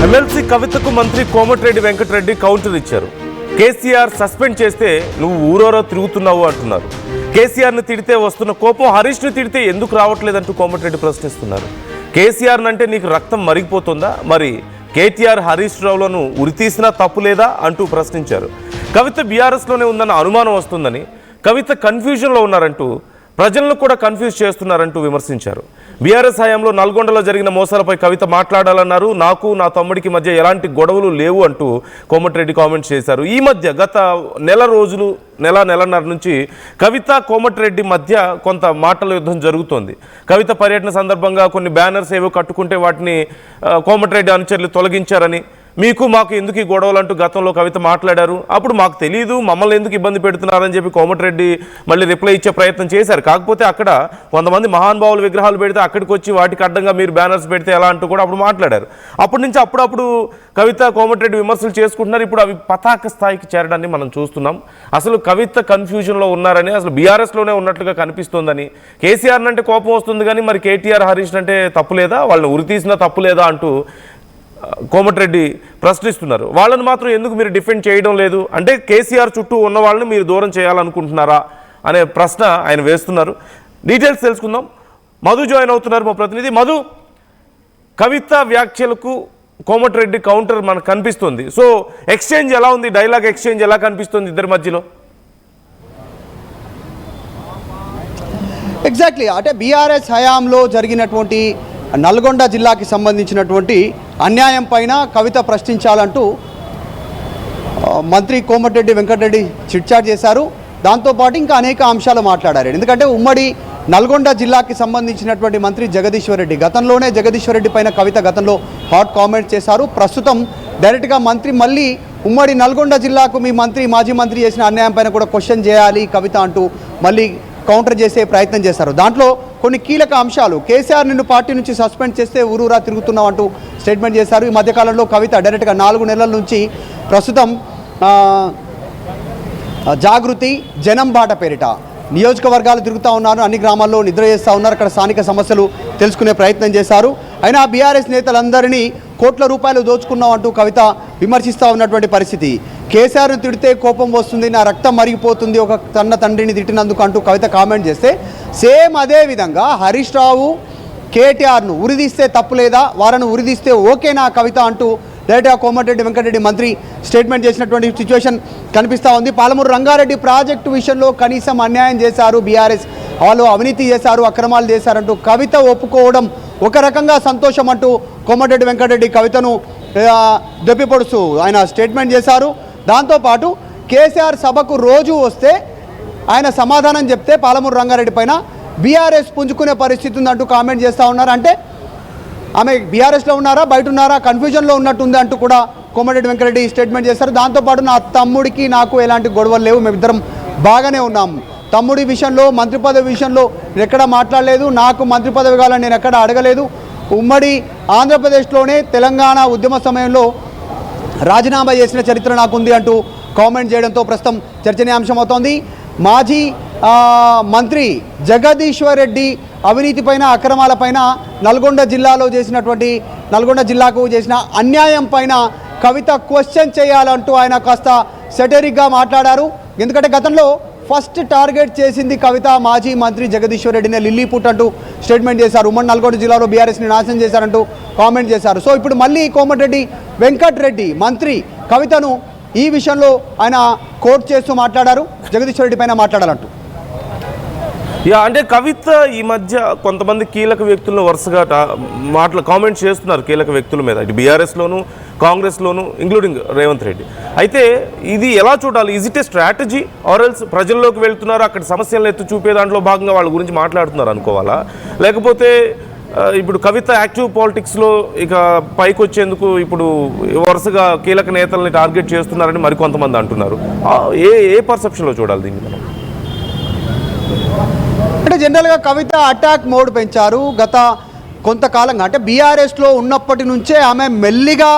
MLC కవితకు మంత్రి Komatireddy Venkatareddy counter ఇచ్చారు. కేసీఆర్ సస్పెండ్ చేస్తే నువ్వు ఊరూరో తిరుగుతున్నావు అంటున్నారు. కేసీఆర్ని తిడితే వస్తున్న కోపం హరీష్ను తిడితే ఎందుకు రావట్లేదంటూ కోమటిరెడ్డి ప్రశ్నిస్తున్నారు. కేసీఆర్ అంటే నీకు రక్తం మరిగిపోతుందా? మరి కేటీఆర్ హరీష్ రావులను ఉరితీసినా తప్పు లేదా అంటూ ప్రశ్నించారు. కవిత బీఆర్ఎస్లోనే ఉందన్న అనుమానం వస్తుందని, కవిత కన్ఫ్యూజన్లో ఉన్నారంటూ, ప్రజలను కూడా కన్ఫ్యూజ్ చేస్తున్నారంటూ విమర్శించారు. బీఆర్ఎస్ హయాంలో నల్గొండలో జరిగిన మోసాలపై కవిత మాట్లాడాలన్నారు. నాకు నా తమ్ముడికి మధ్య ఎలాంటి గొడవలు లేవు అంటూ కోమటిరెడ్డి కామెంట్స్ చేశారు. ఈ మధ్య గత నెలన్నర నుంచి కవిత కోమటిరెడ్డి మధ్య కొంత మాటల యుద్ధం జరుగుతోంది. కవిత పర్యటన సందర్భంగా కొన్ని బ్యానర్స్ ఏవో కట్టుకుంటే వాటిని కోమటిరెడ్డి అనుచరులు తొలగించారని, మీకు మాకు ఎందుకు ఈ గొడవలు అంటూ గతంలో కవిత మాట్లాడారు. అప్పుడు మాకు తెలియదు, మమ్మల్ని ఎందుకు ఇబ్బంది పెడుతున్నారని చెప్పి కోమటిరెడ్డి మళ్ళీ రిప్లై ఇచ్చే ప్రయత్నం చేశారు. కాకపోతే అక్కడ కొంతమంది మహానుభావులు విగ్రహాలు పెడితే అక్కడికి వచ్చి వాటికి అడ్డంగా మీరు బ్యానర్స్ పెడితే ఎలా అంటూ కూడా అప్పుడు మాట్లాడారు. అప్పటి నుంచి అప్పుడప్పుడు కవిత కోమటిరెడ్డి విమర్శలు చేసుకుంటున్నారు. ఇప్పుడు అవి పతాక స్థాయికి చేరడాన్ని మనం చూస్తున్నాం. అసలు కవిత కన్ఫ్యూజన్లో ఉన్నారని, అసలు బీఆర్ఎస్లోనే ఉన్నట్లుగా కనిపిస్తోందని, కేసీఆర్ అంటే కోపం వస్తుంది కానీ మరి కేటీఆర్ హరీష్ అంటే తప్పు లేదా, వాళ్ళని ఉరితీసినా తప్పు లేదా అంటూ కోమటిరెడ్డి ప్రశ్నిస్తున్నారు. వాళ్ళని మాత్రం ఎందుకు మీరు డిఫెండ్ చేయడం లేదు అంటే కేసీఆర్ చుట్టూ ఉన్న వాళ్ళని మీరు దూరం చేయాలనుకుంటున్నారా అనే ప్రశ్న ఆయన వేస్తున్నారు. డీటెయిల్స్ తెలుసుకుందాం. మధు జాయిన్ అవుతున్నారు, మా ప్రతినిధి. మధు, కవిత వ్యాఖ్యలకు కోమటిరెడ్డి కౌంటర్ మనకు కనిపిస్తుంది. సో ఎక్స్చేంజ్ ఎలా ఉంది, డైలాగ్ ఎక్స్చేంజ్ ఎలా కనిపిస్తుంది ఇద్దరి మధ్యలో? ఎగ్జాక్ట్లీ, అంటే బీఆర్ఎస్ హయాంలో జరిగినటువంటి నల్గొండ జిల్లాకి సంబంధించినటువంటి అన్యాయం పైన కవిత ప్రశ్నించాలంటూ మంత్రి కోమటిరెడ్డి వెంకటరెడ్డి చిట్చాట్ చేశారు. దాంతోపాటు ఇంకా అనేక అంశాలు మాట్లాడారు. ఎందుకంటే ఉమ్మడి నల్గొండ జిల్లాకి సంబంధించినటువంటి మంత్రి జగదీశ్వర్ రెడ్డి, గతంలోనే జగదీశ్వర్ రెడ్డి పైన కవిత గతంలో హాట్ కామెంట్స్ చేశారు. ప్రస్తుతం డైరెక్ట్గా మంత్రి మళ్ళీ ఉమ్మడి నల్గొండ జిల్లాకు మీ మంత్రి, మాజీ మంత్రి చేసిన అన్యాయం పైన కూడా క్వశ్చన్ చేయాలి కవిత అంటూ మళ్ళీ కౌంటర్ చేసే ప్రయత్నం చేశారు. దాంట్లో కొన్ని కీలక అంశాలు, కేసీఆర్ నిన్ను పార్టీ నుంచి సస్పెండ్ చేస్తే ఊరూరా తిరుగుతున్నావు అంటూ స్టేట్మెంట్ చేశారు. ఈ మధ్యకాలంలో కవిత డైరెక్ట్గా 4 నెలల నుంచి ప్రస్తుతం జాగృతి జనం బాట పేరిట నియోజకవర్గాలు తిరుగుతూ ఉన్నారు. అన్ని గ్రామాల్లో నిద్ర చేస్తూ ఉన్నారు. అక్కడ స్థానిక సమస్యలు తెలుసుకునే ప్రయత్నం చేశారు. అయినా బీఆర్ఎస్ నేతలందరినీ కోట్ల రూపాయలు దోచుకున్నాం అంటూ కవిత విమర్శిస్తూ ఉన్నటువంటి పరిస్థితి. కేసీఆర్ను తిడితే కోపం వస్తుంది, నా రక్తం మరిగిపోతుంది ఒక తండ్రిని తిట్టినందుకు అంటూ కవిత కామెంట్ చేస్తే, సేమ్ అదే విధంగా హరీష్ రావు కేటీఆర్ను ఉరిదీస్తే తప్పు లేదా, వారిని ఉరిదీస్తే ఓకేనా కవిత అంటూ డైరెక్ట్గా కోమటిరెడ్డి వెంకటరెడ్డి మంత్రి స్టేట్మెంట్ చేసినటువంటి సిచ్యువేషన్ కనిపిస్తూ ఉంది. పాలమూరు రంగారెడ్డి ప్రాజెక్టు విషయంలో కనీసం అన్యాయం చేశారు బీఆర్ఎస్, వాళ్ళు అవినీతి చేశారు, అక్రమాలు చేశారంటూ కవిత ఒప్పుకోవడం ఒక రకంగా సంతోషం అంటూ కోమటిరెడ్డి వెంకటరెడ్డి కవితను దెప్పిపొడుస్తూ ఆయన స్టేట్మెంట్ చేశారు. దాంతోపాటు కేసీఆర్ సభకు రోజు వస్తే ఆయన సమాధానం చెప్తే పాలమూరు రంగారెడ్డి పైన బీఆర్ఎస్ పుంజుకునే పరిస్థితి ఉందంటూ కామెంట్ చేస్తూ ఉన్నారు. అంటే ఆమె బీఆర్ఎస్లో ఉన్నారా, బయట ఉన్నారా, కన్ఫ్యూజన్లో ఉన్నట్టుంది అంటూ కూడా కోమటిరెడ్డి వెంకటరెడ్డి స్టేట్మెంట్ చేశారు. దాంతోపాటు నా తమ్ముడికి నాకు ఎలాంటి గొడవలు లేవు, మేమిద్దరం బాగానే ఉన్నాం, తమ్ముడి విషయంలో మంత్రి పదవి విషయంలో నేను ఎక్కడా మాట్లాడలేదు, నాకు మంత్రి పదవి కావాలని నేను ఎక్కడా అడగలేదు, ఉమ్మడి ఆంధ్రప్రదేశ్లోనే తెలంగాణ ఉద్యమ సమయంలో రాజీనామా చేసిన చరిత్ర నాకుంది అంటూ కామెంట్ చేయడంతో ప్రస్తుతం చర్చనీయాంశం అవుతోంది. మాజీ మంత్రి జగదీశ్వర్ రెడ్డి అవినీతి పైన, అక్రమాలపైన, నల్గొండ జిల్లాకు చేసిన అన్యాయం పైన కవిత క్వశ్చన్ చేయాలంటూ ఆయన కాస్త సెటరిక్గా మాట్లాడారు. ఎందుకంటే గతంలో ఫస్ట్ టార్గెట్ చేసింది కవిత మాజీ మంత్రి జగదీశ్వర్ రెడ్డిని లిల్లీపుట్ అంటూ స్టేట్మెంట్ చేశారు. ఉమ్మడి నల్గొండ జిల్లాలో బీఆర్ఎస్ని నాశనం చేశారంటూ కామెంట్ చేశారు. సో ఇప్పుడు మళ్ళీ కోమటిరెడ్డి వెంకటరెడ్డి మంత్రి కవితను ఈ విషయంలో ఆయన కోట్ చేస్తూ మాట్లాడారు, జగదీశ్వర్ రెడ్డి పైన మాట్లాడాలంటూ. అంటే కవిత ఈ మధ్య కొంతమంది కీలక వ్యక్తులను వరుసగా కామెంట్స్ చేస్తున్నారు కీలక వ్యక్తుల మీద, ఇటు బీఆర్ఎస్లోను కాంగ్రెస్లోను ఇంక్లూడింగ్ రేవంత్ రెడ్డి. అయితే ఇది ఎలా చూడాలి? Is it A strategy or else ప్రజల్లోకి వెళ్తున్నారు, అక్కడ సమస్యలను ఎత్తు చూపే దాంట్లో భాగంగా వాళ్ళ గురించి మాట్లాడుతున్నారు అనుకోవాలా? లేకపోతే ఇప్పుడు కవిత యాక్టివ్ పాలిటిక్స్లో ఇక పైకి వచ్చేందుకు ఇప్పుడు వరుసగా కీలక నేతల్ని టార్గెట్ చేస్తున్నారని మరికొంతమంది అంటున్నారు. ఏ పర్సెప్షన్లో చూడాలి దీన్ని మనం? అంటే జనరల్గా కవిత అటాక్ మోడ్ పెంచారు గత కొంతకాలంగా. అంటే బీఆర్ఎస్లో ఉన్నప్పటి నుంచే ఆమె మెల్లిగా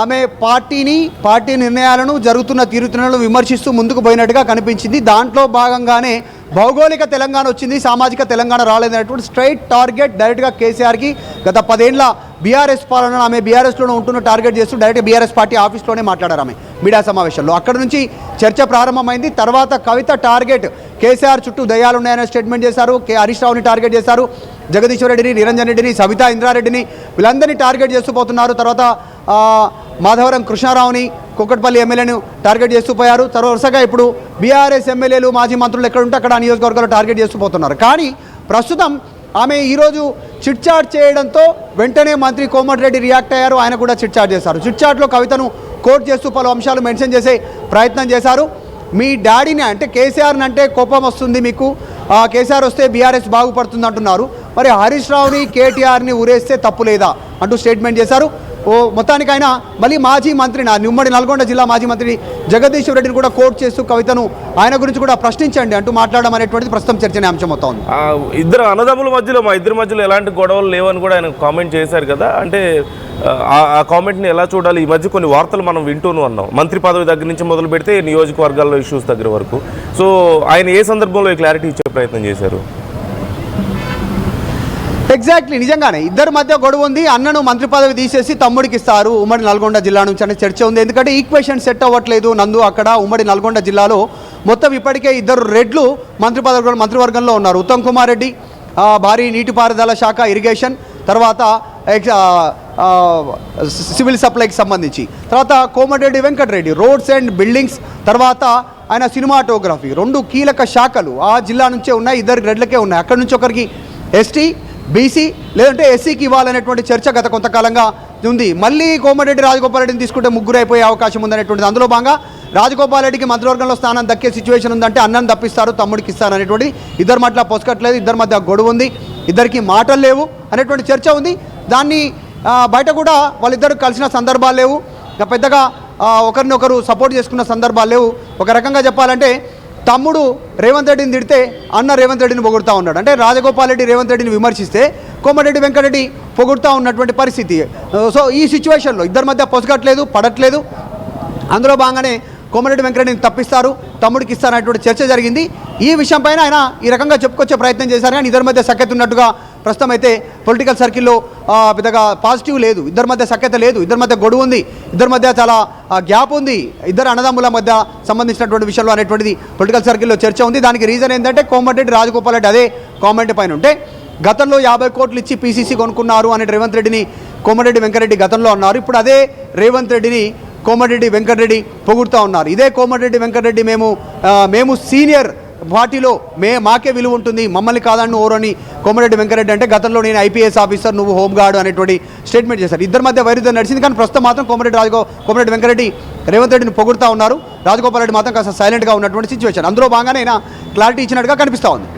ఆమె పార్టీ నిర్ణయాలను, జరుగుతున్న తీరుతెన్నులను విమర్శిస్తూ ముందుకు పోయినట్టుగా కనిపించింది. దాంట్లో భాగంగానే భౌగోళిక తెలంగాణ వచ్చింది, సామాజిక తెలంగాణ రాలేదనేటువంటి స్ట్రైట్ టార్గెట్ డైరెక్ట్గా కేసీఆర్కి గత 10 ఏళ్ల బీఆర్ఎస్ పాలన ఆమె బీఆర్ఎస్లోనే ఉంటున్న టార్గెట్ చేస్తూ డైరెక్ట్ బీఆర్ఎస్ పార్టీ ఆఫీస్లోనే మాట్లాడారు ఆమె మీడియా సమావేశంలో. అక్కడ నుంచి చర్చ ప్రారంభమైంది. తర్వాత కవిత టార్గెట్ కేసీఆర్ చుట్టూ దయ్యాలు ఉన్నాయనే స్టేట్మెంట్ చేశారు. హరీష్ రావుని టార్గెట్ చేశారు, జగదీశ్వర్ రెడ్డిని, నిరంజన్ రెడ్డిని, సవితా ఇంద్రారెడ్డిని, వీళ్ళందరినీ టార్గెట్ చేస్తూ పోతున్నారు. తర్వాత మాధవరం కృష్ణారావుని, కుక్కట్పల్లి ఎమ్మెల్యేను టార్గెట్ చేస్తూ పోయారు. వరుసగా ఇప్పుడు బీఆర్ఎస్ ఎమ్మెల్యేలు, మాజీ మంత్రులు ఎక్కడుంటే అక్కడ ఆ నియోజకవర్గాల్లో టార్గెట్ చేస్తూ పోతున్నారు. కానీ ప్రస్తుతం ఆమె ఈరోజు చిట్చాట్ చేయడంతో వెంటనే మంత్రి కోమటిరెడ్డి రియాక్ట్ అయ్యారు. ఆయన కూడా చిట్చాట్ చేశారు. చిట్చాట్లో కవితను కోట్ చేస్తూ పలు అంశాలు మెన్షన్ చేసే ప్రయత్నం చేశారు. మీ డాడీని అంటే కేసీఆర్ని అంటే కోపం వస్తుంది మీకు, కేసీఆర్ వస్తే బీఆర్ఎస్ బాగుపడుతుంది అంటున్నారు, మరి హరీష్ రావుని కేటీఆర్ని ఉరేస్తే తప్పు లేదా అంటూ స్టేట్మెంట్ చేశారు. మొత్తానికైనా మళ్ళీ మాజీ మంత్రిని, ఉమ్మడి నల్గొండ జిల్లా మాజీ మంత్రి జగదీశ్వర్ రెడ్డిని కూడా కోట్ చేస్తూ కవితను ఆయన గురించి కూడా ప్రశ్నించండి అంటూ మాట్లాడడం అనేటువంటిది ప్రస్తుతం చర్చనీయాంశం అవుతోంది. ఇద్దరు అన్నదమ్ముల మధ్యలో, మా ఇద్దరి మధ్యలో ఎలాంటి గొడవలు లేవని కూడా ఆయన కామెంట్ చేశారు కదా. అంటే ఆ కామెంట్ని ఎలా చూడాలి? ఈ మధ్య కొన్ని వార్తలు మనం వింటూనే ఉన్నాం, మంత్రి పదవి దగ్గర నుంచి మొదలు పెడితే నియోజకవర్గాల్లో ఇష్యూస్ దగ్గర వరకు. సో ఆయన ఏ సందర్భంలో క్లారిటీ ఇచ్చే ప్రయత్నం చేశారు? ఎగ్జాక్ట్లీ, నిజంగానే ఇద్దరి మధ్య గొడవ ఉంది. అన్నను మంత్రి పదవి తీసేసి తమ్ముడికి ఇస్తారు ఉమ్మడి నల్గొండ జిల్లా నుంచి అనే చర్చ ఉంది. ఎందుకంటే ఈక్వేషన్ సెట్ అవ్వట్లేదు నందు. అక్కడ ఉమ్మడి నల్గొండ జిల్లాలో మొత్తం ఇప్పటికే ఇద్దరు రెడ్లు మంత్రివర్గంలో ఉన్నారు. ఉత్తమ్ కుమార్ రెడ్డి భారీ నీటిపారుదల శాఖ, ఇరిగేషన్, తర్వాత సివిల్ సప్లైకి సంబంధించి, తర్వాత Komatireddy Venkatareddy roads and buildings, తర్వాత ఆయన సినిమాటోగ్రఫీ, 2 కీలక శాఖలు ఆ జిల్లా నుంచే ఉన్నాయి. ఇద్దరు రెడ్లకే ఉన్నాయి. అక్కడి నుంచి ఒకరికి ఎస్టీ, బీసీ లేదంటే ఎస్సీకి ఇవ్వాలనేటువంటి చర్చ గత కొంతకాలంగా ఉంది. మళ్ళీ కోమటిరెడ్డి రాజగోపాల్ రెడ్డిని తీసుకుంటే ముగ్గురు అయిపోయే అవకాశం ఉందనేటువంటిది. అందులో భాగంగా రాజగోపాల్ రెడ్డికి మంత్రివర్గంలో స్థానం దక్కే సిచ్యువేషన్ ఉందంటే అన్నను తప్పిస్తారు, తమ్ముడికి ఇస్తారు అనేటువంటి ఇద్దరి మధ్య పొసకట్లేదు, ఇద్దరి మధ్య గొడవ ఉంది, ఇద్దరికి మాటలు లేవు అనేటువంటి చర్చ ఉంది. దాన్ని బయట కూడా వాళ్ళిద్దరు కలిసిన సందర్భాలు లేవు, పెద్దగా ఒకరినొకరు సపోర్ట్ చేసుకున్న సందర్భాలు లేవు. ఒక రకంగా చెప్పాలంటే తమ్ముడు రేవంత్ రెడ్డిని తిడితే అన్న రేవంత్ రెడ్డిని పొగుడుతూ ఉన్నాడు. అంటే రాజగోపాల్ రెడ్డి రేవంత్ రెడ్డిని విమర్శిస్తే కోమటిరెడ్డి వెంకటరెడ్డి పొగుడుతూ ఉన్నటువంటి పరిస్థితి. సో ఈ సిచ్యువేషన్లో ఇద్దరి మధ్య పొసగట్లేదు, పడట్లేదు. అందులో భాగంగానే కోమటిరెడ్డి వెంకటరెడ్డిని తప్పిస్తారు, తమ్ముడికి ఇస్తారనేటువంటి చర్చ జరిగింది. ఈ విషయం పైన ఆయన ఈ రకంగా చెప్పుకొచ్చే ప్రయత్నం చేశారు. కానీ ఇద్దరి మధ్య సఖ్యత ఉన్నట్టుగా ప్రస్తుతం అయితే పొలిటికల్ సర్కిల్లో పెద్దగా పాజిటివ్ లేదు, ఇద్దరి మధ్య సఖ్యత లేదు, ఇద్దరి మధ్య గొడవ ఉంది, ఇద్దరి మధ్య చాలా గ్యాప్ ఉంది, ఇద్దరు అన్నదమ్ముల మధ్య సంబంధించినటువంటి విషయంలో అనేటువంటిది పొలిటికల్ సర్కిల్లో చర్చ ఉంది. దానికి రీజన్ ఏంటంటే కోమటిరెడ్డి రాజగోపాల్ రెడ్డి అదే కామెంట్ పైన ఉంటే గతంలో 50 కోట్లు ఇచ్చి పీసీసీ కొనుక్కున్నారు అని రేవంత్ రెడ్డిని కోమటిరెడ్డి వెంకటరెడ్డి గతంలో అన్నారు. ఇప్పుడు అదే రేవంత్ రెడ్డిని కోమటిరెడ్డి వెంకటరెడ్డి పొగుడుతూ ఉన్నారు. ఇదే కోమటిరెడ్డి వెంకటరెడ్డి మేము సీనియర్ పార్టీలో మాకే విలువ ఉంటుంది, మమ్మల్ని కాదని ఓరని కోమటిరెడ్డి వెంకటరెడ్డి అంటే గతంలో నేను ఐపీఎస్ ఆఫీసర్, నువ్వు హోంగార్డు అనేటువంటి స్టేట్మెంట్ చేశారు. ఇద్దరి మధ్య వైరుధ్యం నడిచింది. కానీ ప్రస్తుతం మాత్రం కోమటిరెడ్డి వెంకటరెడ్డి రేవంత్ రెడ్డిని పొగుడుతూ ఉన్నారు, రాజగోపాల్ రెడ్డి మాత్రం కాస్త సైలెంట్గా ఉన్నటువంటి సిచ్యువేషన్. అందులో బాగానే ఆయన క్లారిటీ ఇచ్చినట్టుగా కనిపిస్తూ ఉంది.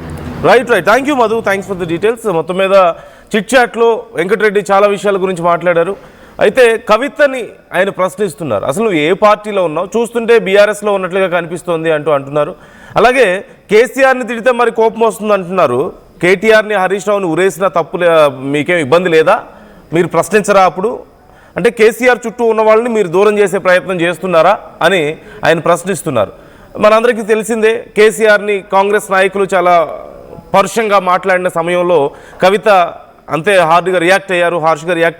Right. Thank you Madhu, thanks for the details. మొత్తం మీద చిట్ చాట్లో వెంకటరెడ్డి చాలా విషయాల గురించి మాట్లాడారు. అయితే కవితని ఆయన ప్రశ్నిస్తున్నారు, అసలు నువ్వు ఏ పార్టీలో ఉన్నావు, చూస్తుంటే బీఆర్ఎస్లో ఉన్నట్లుగా కనిపిస్తోంది అంటున్నారు. అలాగే కేసీఆర్ని తిడితే మరి కోపం వస్తుంది అంటున్నారు. కేటీఆర్ని, హరీష్ రావుని ఉరేసిన తప్పు మీకేం ఇబ్బంది లేదా, మీరు ప్రశ్నించరా అప్పుడు? అంటే కేసీఆర్ చుట్టూ ఉన్న వాళ్ళని మీరు దూరం చేసే ప్రయత్నం చేస్తున్నారా అని ఆయన ప్రశ్నిస్తున్నారు. మనందరికీ తెలిసిందే, కేసీఆర్ని కాంగ్రెస్ నాయకులు చాలా పరుషంగా మాట్లాడిన సమయంలో కవిత అంతే హార్ష్గా రియాక్ట్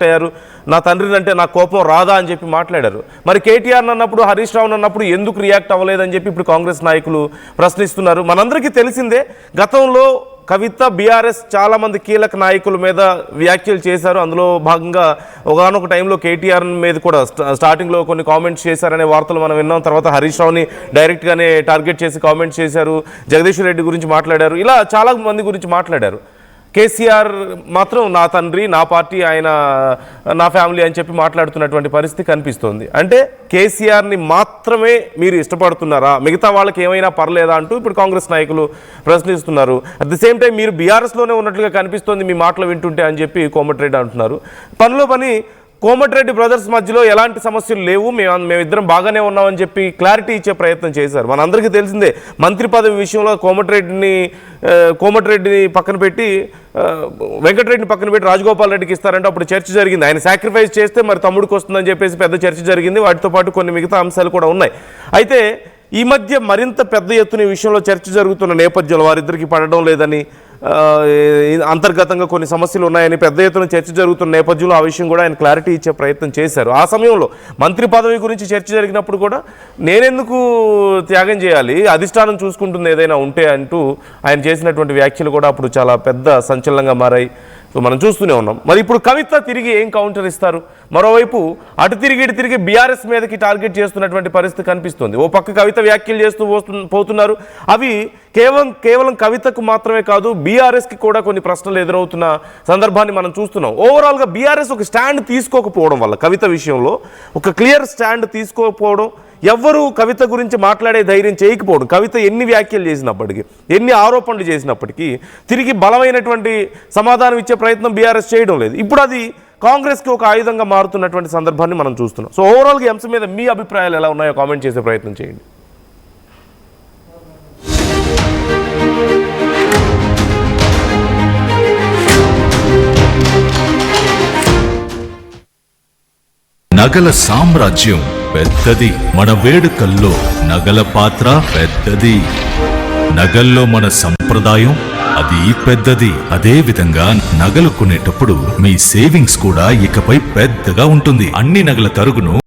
అయ్యారు. నా తండ్రిని అంటే నా కోపం రాదా అని చెప్పి మాట్లాడారు. మరి కేటీఆర్ అన్నప్పుడు, హరీష్ రావు అన్నప్పుడు ఎందుకు రియాక్ట్ అవ్వలేదని చెప్పి ఇప్పుడు కాంగ్రెస్ నాయకులు ప్రశ్నిస్తున్నారు. మనందరికీ తెలిసిందే, గతంలో కవిత బీఆర్ఎస్ చాలామంది కీలక నాయకుల మీద వ్యాఖ్యలు చేశారు. అందులో భాగంగా ఒకనొక టైంలో కేటీఆర్ మీద కూడా స్టార్టింగ్లో కొన్ని కామెంట్స్ చేశారనే వార్తలు మనం విన్నాం. తర్వాత హరీష్ రావుని డైరెక్ట్గానే టార్గెట్ చేసి కామెంట్స్ చేశారు, జగదీశ్వర్ రెడ్డి గురించి మాట్లాడారు, ఇలా చాలా మంది గురించి మాట్లాడారు. కేసీఆర్ మాత్రం నా తండ్రి, నా పార్టీ, ఆయన నా ఫ్యామిలీ అని చెప్పి మాట్లాడుతున్నటువంటి పరిస్థితి కనిపిస్తోంది. అంటే కేసీఆర్ని మాత్రమే మీరు ఇష్టపడుతున్నారా, మిగతా వాళ్ళకి ఏమైనా పర్లేదా అంటూ ఇప్పుడు కాంగ్రెస్ నాయకులు ప్రశ్నిస్తున్నారు. అట్ ది సేమ్ టైం మీరు బీఆర్ఎస్లోనే ఉన్నట్లుగా కనిపిస్తోంది మీ మాటలు వింటుంటే అని చెప్పి కోమటిరెడ్డి అంటున్నారు. పనిలో పని కోమటిరెడ్డి బ్రదర్స్ మధ్యలో ఎలాంటి సమస్యలు లేవు, మేమిద్దరం బాగానే ఉన్నామని చెప్పి క్లారిటీ ఇచ్చే ప్రయత్నం చేశారు. మనందరికీ తెలిసిందే, మంత్రి పదవి విషయంలో కోమటిరెడ్డిని పక్కన పెట్టి వెంకటరెడ్డిని పక్కన పెట్టి రాజగోపాల్ రెడ్డికి ఇస్తారంటే అప్పుడు చర్చ జరిగింది. ఆయన సాక్రిఫైస్ చేస్తే మరి తమ్ముడికి వస్తుందని చెప్పేసి పెద్ద చర్చ జరిగింది. వాటితో పాటు కొన్ని మిగతా అంశాలు కూడా ఉన్నాయి. అయితే ఈ మధ్య మరింత పెద్ద ఎత్తున ఈ విషయంలో చర్చ జరుగుతున్న నేపథ్యంలో వారిద్దరికి పడడం లేదని, అంతర్గతంగా కొన్ని సమస్యలు ఉన్నాయని పెద్ద ఎత్తున చర్చ జరుగుతున్న నేపథ్యంలో ఆ విషయం కూడా ఆయన క్లారిటీ ఇచ్చే ప్రయత్నం చేశారు. ఆ సమయంలో మంత్రి పదవి గురించి చర్చ జరిగినప్పుడు కూడా నేనెందుకు త్యాగం చేయాలి, అధిష్టానం చూసుకుంటుంది ఏదైనా ఉంటే అంటూ ఆయన చేసినటువంటి వ్యాఖ్యలు కూడా అప్పుడు చాలా పెద్ద సంచలనంగా మారాయి. సో మనం చూస్తూనే ఉన్నాం. మరి ఇప్పుడు కవిత తిరిగి ఏం కౌంటర్ ఇస్తారు? మరోవైపు అటు తిరిగి ఇటు తిరిగి బీఆర్ఎస్ మీదకి టార్గెట్ చేస్తున్నటువంటి పరిస్థితి కనిపిస్తుంది. ఓ పక్క కవిత వ్యాఖ్యలు చేస్తూ పోతున్నారు. అవి కేవలం కవితకు మాత్రమే కాదు, బీఆర్ఎస్కి కూడా కొన్ని ప్రశ్నలు ఎదురవుతున్న సందర్భాన్ని మనం చూస్తున్నాం. ఓవరాల్గా బీఆర్ఎస్ ఒక స్టాండ్ తీసుకోకపోవడం వల్ల, కవిత విషయంలో ఒక క్లియర్ స్టాండ్ తీసుకోకపోవడం, ఎవ్వరూ కవిత గురించి మాట్లాడే ధైర్యం చేయకపోవడం, కవిత ఎన్ని వ్యాఖ్యలు చేసినప్పటికీ, ఎన్ని ఆరోపణలు చేసినప్పటికీ తిరిగి బలమైనటువంటి సమాధానం ఇచ్చే ప్రయత్నం బీఆర్ఎస్ చేయడం లేదు. ఇప్పుడు అది కాంగ్రెస్కి ఒక ఆయుధంగా మారుతున్నటువంటి సందర్భాన్ని మనం చూస్తున్నాం. సో ఓవరాల్గా ఈ అంశం మీద మీ అభిప్రాయాలు ఎలా ఉన్నాయో కామెంట్ చేసే ప్రయత్నం చేయండి. నగల సామ్రాజ్యం పెద్దది, మన వేడుకల్లో నగల పాత్ర పెద్దది. నగల్లో మన సంప్రదాయం అది పెద్దది. అదే విధంగా నగలు కొనేటప్పుడు మీ సేవింగ్స్ కూడా ఇకపై పెద్దగా ఉంటుంది. అన్ని నగల తరుగును